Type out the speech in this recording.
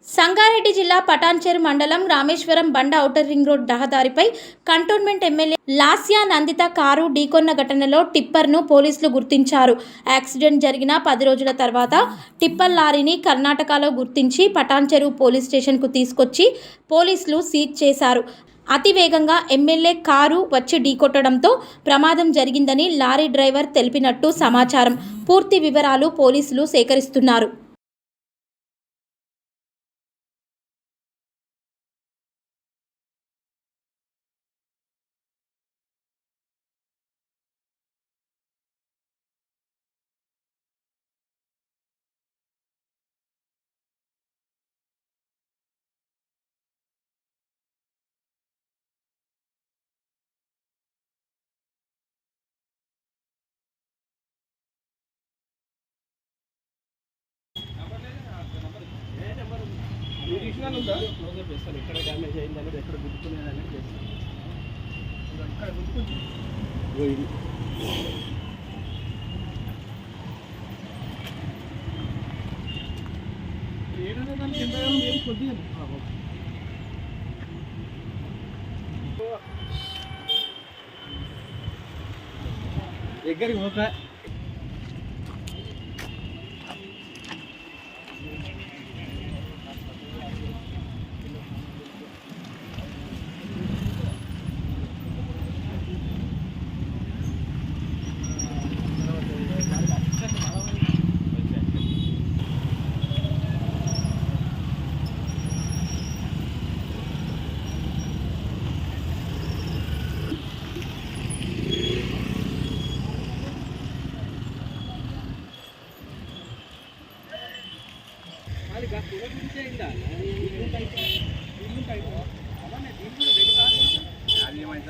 సంగారెడ్డి జిల్లా పటాన్చెరు మండలం Rameshwaram Banda outer ring road రహదారిపై cantonment MLA Lasya Nanditha car ఢీకొన్న ఘటనలో టిప్పర్ను పోలీసులు గుర్తించారు. యాక్సిడెంట్ జరిగిన 10 రోజుల తర్వాత టిప్పర్ లారీని కర్ణాటకలో గుర్తించి పటాన్చెరు పోలీస్ స్టేషన్కు తీసుకొచ్చి పోలీసులు సీజ్ చేశారు. అతివేగంగా ఎమ్మెల్యే కారు వచ్చి ఢీకొట్టడంతో ప్రమాదం జరిగిందని లారీ డ్రైవర్ తెలిపినట్టు సమాచారం. పూర్తి వివరాలు పోలీసులు సేకరిస్తున్నారు. ఎక్కడ డ్యామేజ్ అయిందనేది ఎక్కడ గుర్తుకునేదనేది చేస్తాను. ఇక్కడ గుర్తుకుంటుంది కొద్దిగా దగ్గరికి పోతా అది ఏమైతే